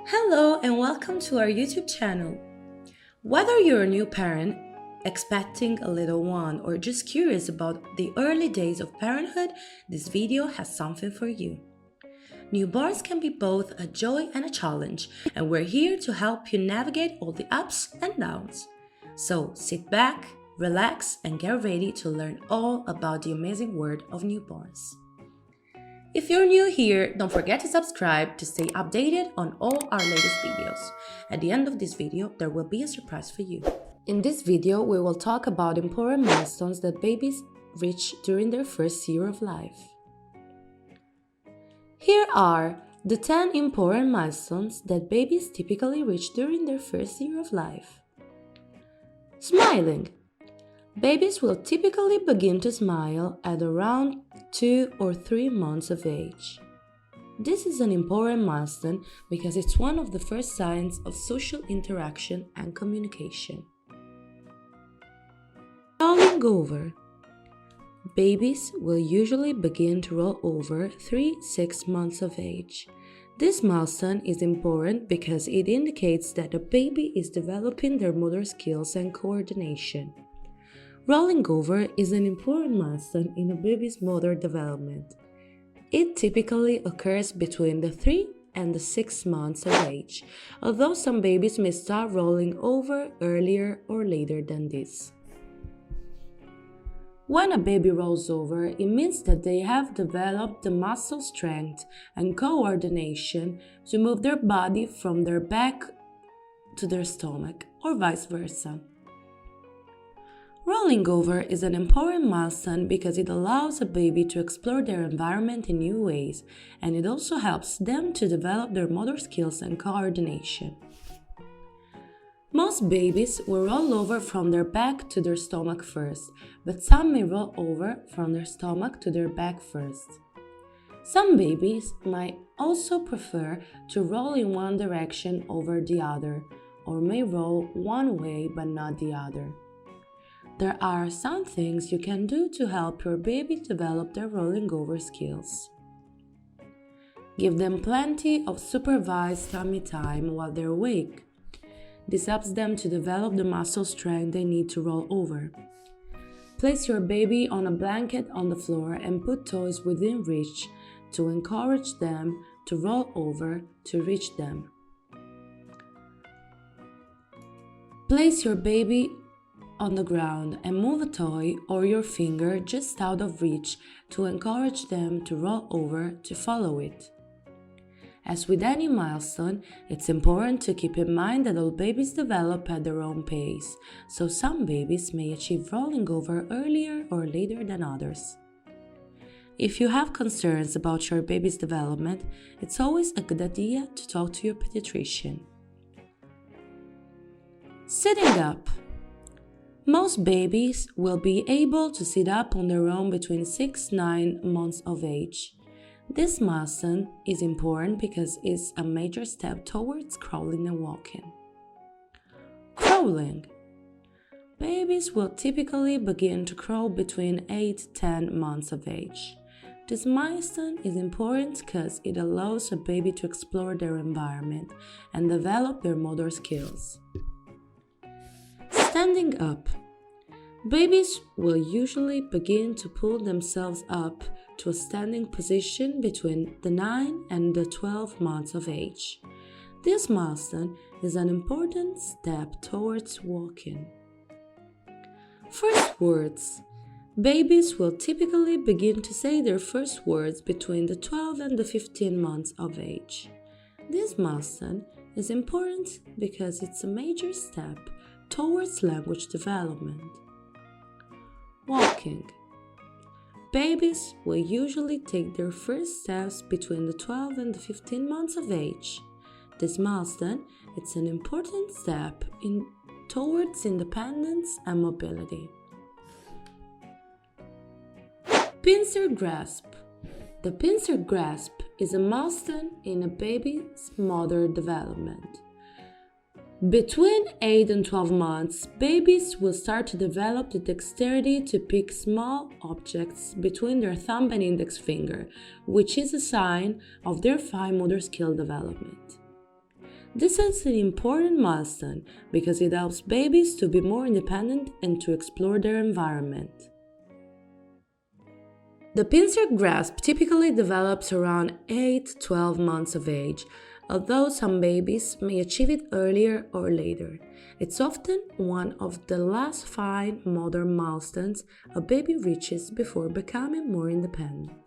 Hello and welcome to our YouTube channel. Whether you're a new parent, expecting a little one, or just curious about the early days of parenthood, this video has something for you. Newborns can be both a joy and a challenge, and we're here to help you navigate all the ups and downs. So sit back, relax, and get ready to learn all about the amazing world of newborns. If you're new here, don't forget to subscribe to stay updated on all our latest videos. At the end of this video, there will be a surprise for you. In this video, we will talk about important milestones that babies reach during their first year of life. Here are the 10 important milestones that babies typically reach during their first year of life. Smiling. Babies will typically begin to smile at around 2 or 3 months of age. This is an important milestone because it's one of the first signs of social interaction and communication. Rolling over. Babies will usually begin to roll over 3-6 months of age. This milestone is important because it indicates that the baby is developing their motor skills and coordination. Rolling over is an important milestone in a baby's motor development. It typically occurs between the 3 and the 6 months of age, although some babies may start rolling over earlier or later than this. When a baby rolls over, it means that they have developed the muscle strength and coordination to move their body from their back to their stomach, or vice versa. Rolling over is an important milestone because it allows a baby to explore their environment in new ways, and it also helps them to develop their motor skills and coordination. Most babies will roll over from their back to their stomach first, but some may roll over from their stomach to their back first. Some babies might also prefer to roll in one direction over the other, or may roll one way but not the other. There are some things you can do to help your baby develop their rolling over skills. Give them plenty of supervised tummy time while they're awake. This helps them to develop the muscle strength they need to roll over. Place your baby on a blanket on the floor and put toys within reach to encourage them to roll over to reach them. Place your baby on the ground and move a toy or your finger just out of reach to encourage them to roll over to follow it. As with any milestone, it's important to keep in mind that all babies develop at their own pace, so some babies may achieve rolling over earlier or later than others. If you have concerns about your baby's development, it's always a good idea to talk to your pediatrician. Sitting up. Most babies will be able to sit up on their own between 6-9 months of age. This milestone is important because it's a major step towards crawling and walking. Crawling. Babies will typically begin to crawl between 8-10 months of age. This milestone is important because it allows a baby to explore their environment and develop their motor skills. Standing up. Babies will usually begin to pull themselves up to a standing position between the 9 and the 12 months of age. This milestone is an important step towards walking. First words. Babies will typically begin to say their first words between the 12 and the 15 months of age. This milestone is important because it's a major step towards language development. Walking. Babies will usually take their first steps between the 12 and the 15 months of age. This milestone is an important step towards independence and mobility. Pincer grasp. The pincer grasp is a milestone in a baby's motor development. Between 8 and 12 months, babies will start to develop the dexterity to pick small objects between their thumb and index finger, which is a sign of their fine motor skill development. This is an important milestone because it helps babies to be more independent and to explore their environment. The pincer grasp typically develops around 8 to 12 months of age, although some babies may achieve it earlier or later. It's often one of the last 5 modern milestones a baby reaches before becoming more independent.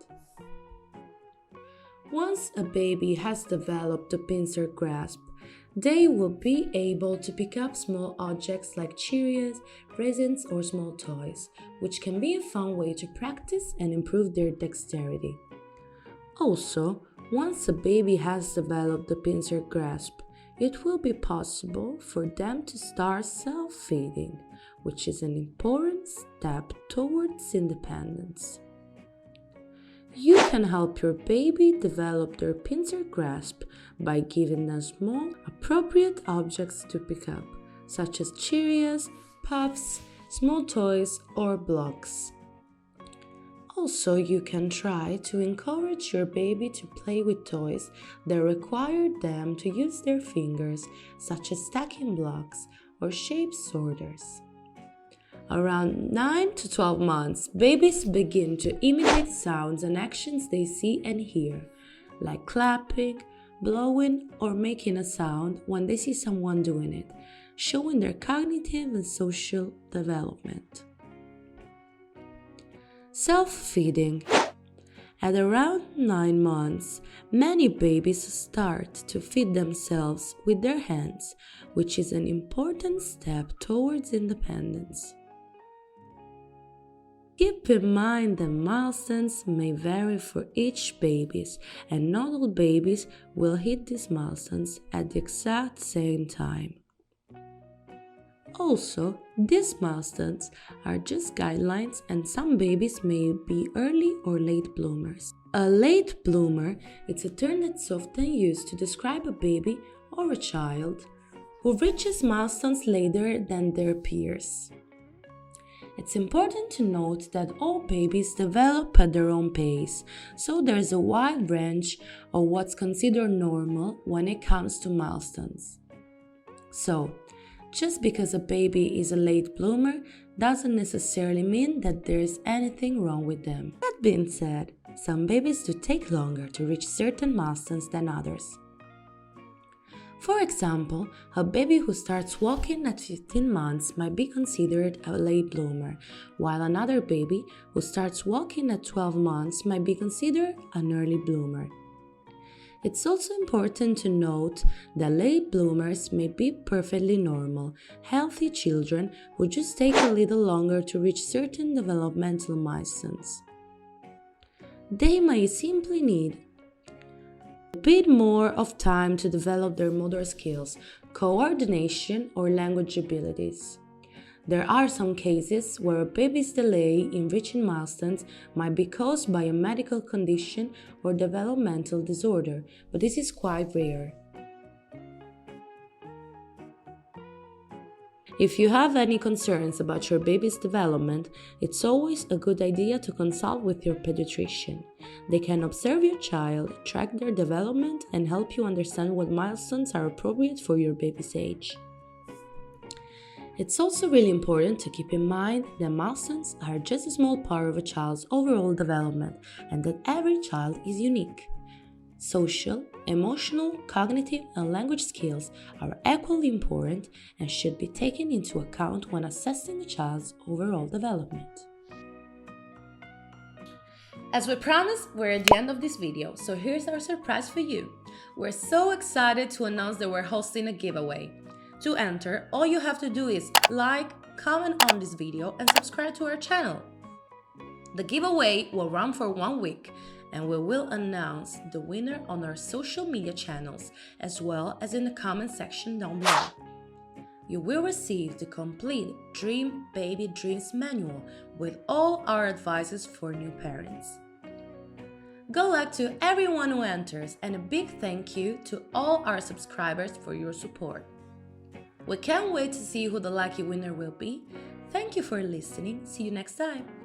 Once a baby has developed the pincer grasp, they will be able to pick up small objects like Cheerios, raisins, or small toys, which can be a fun way to practice and improve their dexterity. Also, once a baby has developed the pincer grasp, it will be possible for them to start self-feeding, which is an important step towards independence. You can help your baby develop their pincer grasp by giving them small, appropriate objects to pick up, such as Cheerios, puffs, small toys, or blocks. Also, you can try to encourage your baby to play with toys that require them to use their fingers, such as stacking blocks or shape sorters. Around 9 to 12 months, babies begin to imitate sounds and actions they see and hear, like clapping, blowing, or making a sound when they see someone doing it, showing their cognitive and social development. Self-feeding. At around 9 months, many babies start to feed themselves with their hands, which is an important step towards independence. Keep in mind that milestones may vary for each baby, and not all babies will hit these milestones at the exact same time. Also, these milestones are just guidelines, and some babies may be early or late bloomers. A late bloomer is a term that's often used to describe a baby or a child who reaches milestones later than their peers. It's important to note that all babies develop at their own pace, so there's a wide range of what's considered normal when it comes to milestones. So, just because a baby is a late bloomer doesn't necessarily mean that there's anything wrong with them. That being said, some babies do take longer to reach certain milestones than others. For example, a baby who starts walking at 15 months might be considered a late bloomer, while another baby who starts walking at 12 months might be considered an early bloomer. It's also important to note that late bloomers may be perfectly normal, healthy children who just take a little longer to reach certain developmental milestones. They may simply need a bit more of time to develop their motor skills, coordination, or language abilities. There are some cases where a baby's delay in reaching milestones might be caused by a medical condition or developmental disorder, but this is quite rare. If you have any concerns about your baby's development, it's always a good idea to consult with your pediatrician. They can observe your child, track their development, and help you understand what milestones are appropriate for your baby's age. It's also really important to keep in mind that milestones are just a small part of a child's overall development and that every child is unique. Social, emotional, cognitive, and language skills are equally important and should be taken into account when assessing a child's overall development. As we promised, we're at the end of this video, so here's our surprise for you. We're so excited to announce that we're hosting a giveaway. To enter, all you have to do is like, comment on this video, and subscribe to our channel. The giveaway will run for 1 week, and we will announce the winner on our social media channels as well as in the comment section down below. You will receive the complete Dream Baby Dreams manual with all our advices for new parents. Good luck to everyone who enters, and a big thank you to all our subscribers for your support. We can't wait to see who the lucky winner will be. Thank you for listening. See you next time.